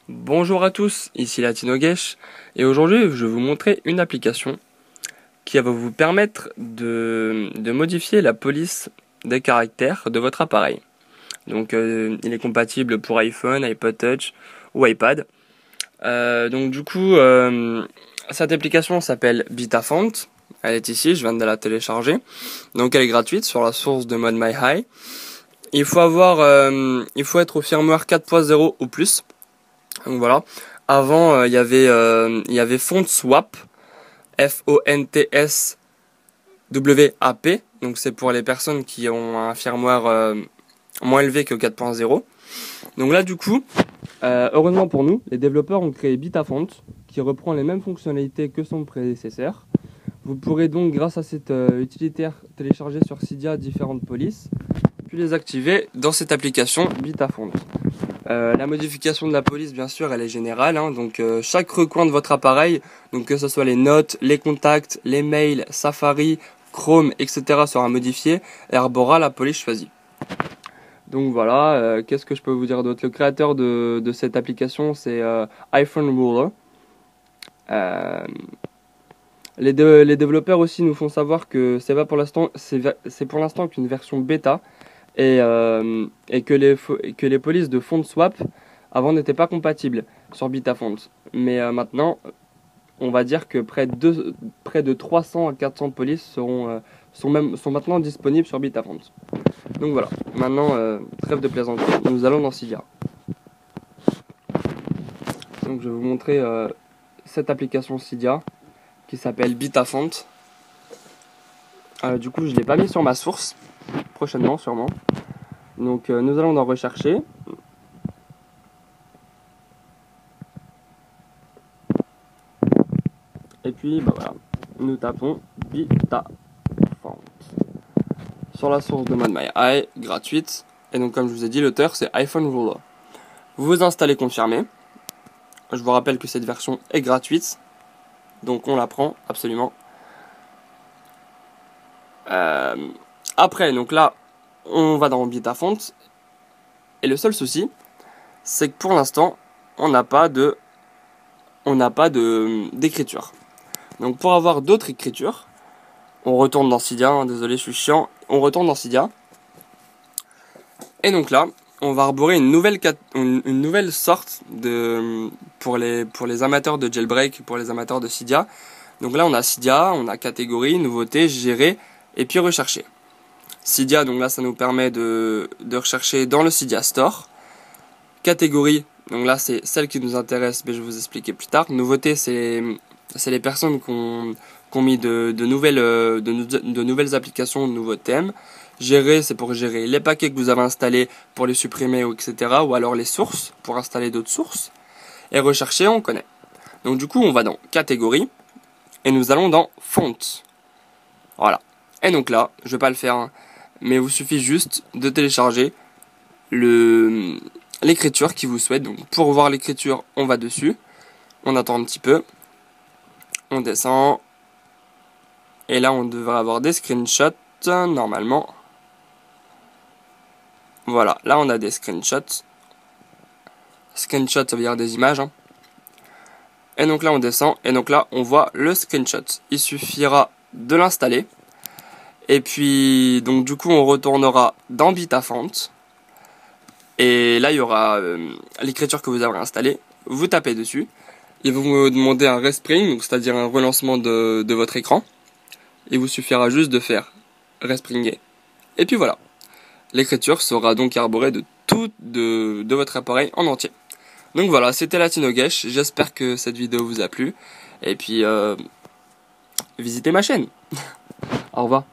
Bonjour à tous, ici Latinogesh et aujourd'hui je vais vous montrer une application qui va vous permettre de modifier la police des caractères de votre appareil. Donc il est compatible pour iPhone, iPod Touch ou iPad. Cette application s'appelle Bitafont. Elle est ici, je viens de la télécharger. Donc elle est gratuite sur la source de ModMyHigh. Il faut être au firmware 4.0 ou plus. Donc voilà. Avant, il y avait FontSwap, F-O-N-T-S-W-A-P. Donc c'est pour les personnes qui ont un firmware moins élevé que 4.0. Donc là, du coup, heureusement pour nous, les développeurs ont créé Bitafont, qui reprend les mêmes fonctionnalités que son prédécesseur. Vous pourrez donc, grâce à cette utilitaire, télécharger sur Cydia différentes polices, puis les activer dans cette application Bitafont. La modification de la police, bien sûr, elle est générale, hein, donc chaque recoin de votre appareil, donc que ce soit les notes, les contacts, les mails, Safari, Chrome, etc. sera modifié et arborera la police choisie. Donc voilà, qu'est-ce que je peux vous dire d'autre? Le créateur de cette application, c'est iPhone Ruler. Les développeurs aussi nous font savoir que c'est pour l'instant qu'une version bêta et que les polices de FontSwap avant n'étaient pas compatibles sur Bitafont. Mais maintenant, on va dire que près de 300 à 400 polices sont maintenant disponibles sur Bitafont. Donc voilà, maintenant, trêve de plaisanterie, nous allons dans Cydia. Donc je vais vous montrer cette application Cydia qui s'appelle Bitafont. Du coup, je ne l'ai pas mis sur ma source, prochainement sûrement. Donc nous allons en rechercher. Et puis voilà, nous tapons Bitafont sur la source de ModMyHigh, gratuite. Et donc comme je vous ai dit, l'auteur c'est iPhone Ruler. Vous installez confirmé. Je vous rappelle que cette version est gratuite, donc on la prend absolument. Après, donc là, on va dans Bitafont. Et le seul souci, c'est que pour l'instant, on n'a pas d'écriture. Donc pour avoir d'autres écritures, on retourne dans Cydia, hein, désolé je suis chiant, on retourne dans Cydia. Et donc là, on va arborer une nouvelle sorte pour les amateurs de jailbreak, pour les amateurs de Cydia. Donc là on a Cydia, on a catégorie, nouveauté, gérer et puis rechercher. Cydia, donc là ça nous permet de rechercher dans le Cydia Store. Catégorie, donc là c'est celle qui nous intéresse, mais je vais vous expliquer plus tard. Nouveauté, c'est les personnes qui ont mis de nouvelles applications, de nouveaux thèmes. Gérer, c'est pour gérer les paquets que vous avez installés, pour les supprimer, etc. Ou alors les sources, pour installer d'autres sources. Et rechercher, on connaît. Donc du coup, on va dans catégorie, et nous allons dans font. Voilà. Et donc là, je vais pas le faire, hein, mais il vous suffit juste de télécharger l'écriture qui vous souhaite. Donc pour voir l'écriture, on va dessus, on attend un petit peu, on descend, et là on devrait avoir des screenshots normalement. Voilà, là on a des screenshots. Screenshot, ça veut dire des images, hein. Et donc là on descend, et donc là on voit le screenshot. Il suffira de l'installer. Et puis, donc du coup, on retournera dans Bitafont. Et là, il y aura l'écriture que vous avez installée. Vous tapez dessus. Il va vous demander un respring, c'est-à-dire un relancement de votre écran. Il vous suffira juste de faire respringer. Et puis voilà. L'écriture sera donc arborée de votre appareil en entier. Donc voilà, c'était Latinogesh. J'espère que cette vidéo vous a plu. Et puis, visitez ma chaîne. Au revoir.